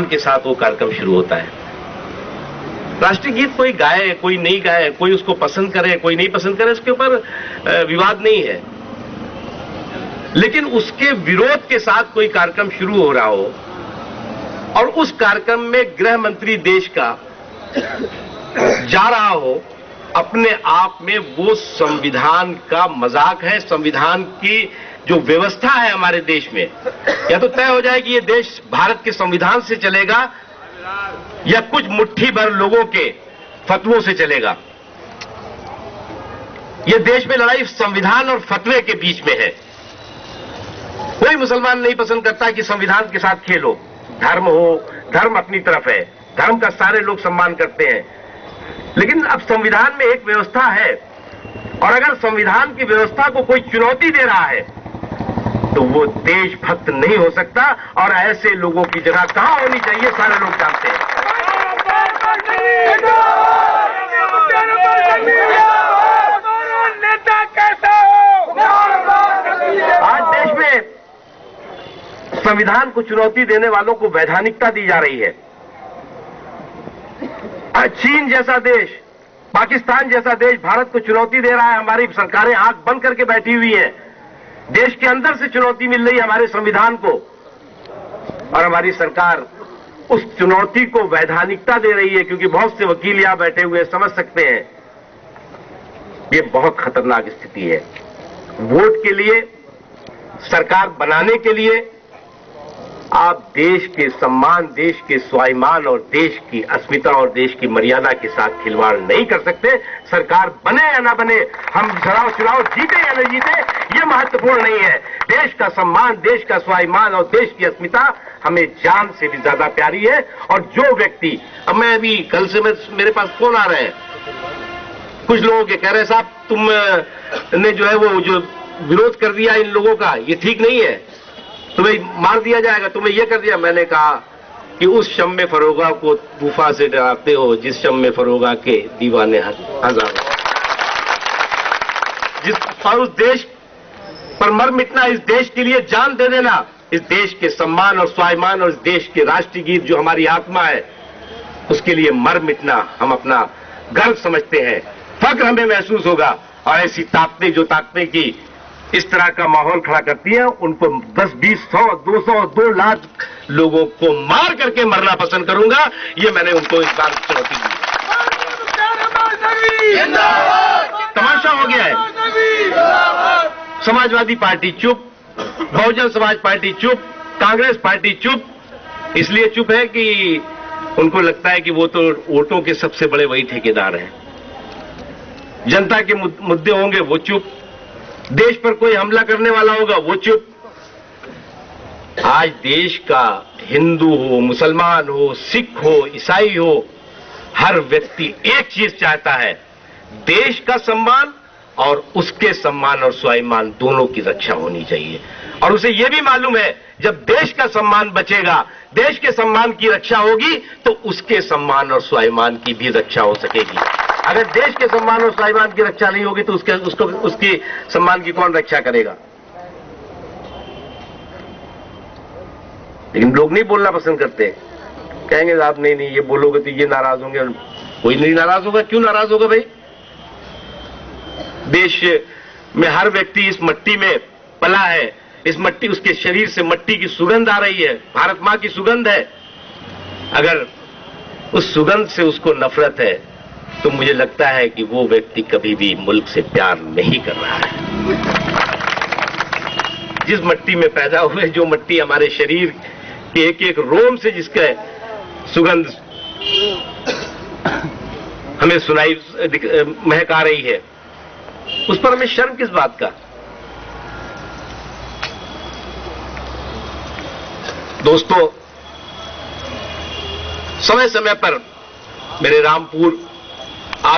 सम्मान के साथ वो कार्यक्रम शुरू होता है। राष्ट्रीय गीत कोई गाए, कोई नहीं गाए, कोई उसको पसंद करे, कोई नहीं पसंद करे, इसके ऊपर विवाद नहीं है। लेकिन उसके विरोध के साथ कोई कार्यक्रम शुरू हो रहा हो और उस कार्यक्रम में गृह मंत्री देश का जा रहा हो, अपने आप में वो संविधान का मजाक है। संविधान की जो व्यवस्था है हमारे देश में, या तो तय हो जाए कि ये देश भारत के संविधान से चलेगा या कुछ मुट्ठी भर लोगों के फतवों से चलेगा। ये देश में लड़ाई संविधान और फतवे के बीच में है। कोई मुसलमान नहीं पसंद करता कि संविधान के साथ खेलो। धर्म हो, धर्म अपनी तरफ है, धर्म का सारे लोग सम्मान करते हैं, लेकिन अब संविधान में एक व्यवस्था है और अगर संविधान की व्यवस्था को कोई चुनौती दे रहा है तो वो देशभक्त नहीं हो सकता। और ऐसे लोगों की जगह कहां होनी चाहिए सारे लोग जानते हैं। आज देश में संविधान को चुनौती देने वालों को वैधानिकता दी जा रही है। चीन जैसा देश, पाकिस्तान जैसा देश भारत को चुनौती दे रहा है। हमारी सरकारें आंख बंद करके बैठी हुई हैं। देश के अंदर से चुनौती मिल रही है हमारे संविधान को और हमारी सरकार उस चुनौती को वैधानिकता दे रही है, क्योंकि बहुत से वकील यहां बैठे हुए समझ सकते हैं ये बहुत खतरनाक स्थिति है। वोट के लिए, सरकार बनाने के लिए आप देश के सम्मान, देश के स्वाभिमान और देश की अस्मिता और देश की मर्यादा के साथ खिलवाड़ नहीं कर सकते। सरकार बने या ना बने, हम चुनाव जीते या न जीते, ये महत्वपूर्ण नहीं है। देश का सम्मान, देश का स्वाभिमान और देश की अस्मिता हमें जान से भी ज्यादा प्यारी है। और जो व्यक्ति, अब मैं अभी कल से मेरे पास फोन आ रहे हैं कुछ लोगों के, कह रहे साहब तुम ने जो है वो जो विरोध कर दिया इन लोगों का, ये ठीक नहीं है, तुम्हें मार दिया जाएगा, तुम्हें ये कर दिया। मैंने कहा कि उस शम्मे फरोगा को तूफा से डराते हो जिस शम्मे फरोगा के दीवाने हजारों। और उस देश पर मर मिटना, इस देश के लिए जान दे देना, इस देश के सम्मान और स्वाभिमान और इस देश के राष्ट्रीय गीत जो हमारी आत्मा है उसके लिए मर मिटना हम अपना गर्व समझते हैं, फक्र हमें महसूस होगा। और ऐसी ताकतें जो ताकतें की इस तरह का माहौल खड़ा करती है, उनको 10, 20, 100, 200, 2 लाख लोगों को मार करके मरना पसंद करूंगा। ये मैंने उनको इस बार चुनौती दी। तमाशा हो गया है। समाजवादी पार्टी चुप, बहुजन समाज पार्टी चुप, कांग्रेस पार्टी चुप। इसलिए चुप है कि उनको लगता है कि वो तो वोटों के सबसे बड़े वही ठेकेदार हैं। जनता के मुद्दे होंगे वो चुप, देश पर कोई हमला करने वाला होगा वो चुप। आज देश का हिंदू हो, मुसलमान हो, सिख हो, ईसाई हो, हर व्यक्ति एक चीज चाहता है, देश का सम्मान और उसके सम्मान और स्वाभिमान दोनों की रक्षा होनी चाहिए। और उसे यह भी मालूम है जब देश का सम्मान बचेगा, देश के सम्मान की रक्षा होगी तो उसके सम्मान और स्वाभिमान की भी रक्षा हो सकेगी। अगर देश के सम्मान और स्वाभिमान की रक्षा नहीं होगी तो उसकी सम्मान की कौन रक्षा करेगा? लेकिन लोग नहीं बोलना पसंद करते, कहेंगे आप नहीं ये बोलोगे तो ये नाराज होंगे। कोई नहीं नाराज होगा, क्यों नाराज होगा भाई? देश में हर व्यक्ति इस मट्टी में पला है, इस मट्टी, उसके शरीर से मट्टी की सुगंध आ रही है, भारत मां की सुगंध है। अगर उस सुगंध से उसको नफरत है तो मुझे लगता है कि वो व्यक्ति कभी भी मुल्क से प्यार नहीं कर रहा है। जिस मट्टी में पैदा हुए, जो मट्टी हमारे शरीर के एक एक रोम से जिसका सुगंध हमें सुनाई महक आ रही है, उस पर हमें शर्म किस बात का? दोस्तों, समय समय पर मेरे रामपुर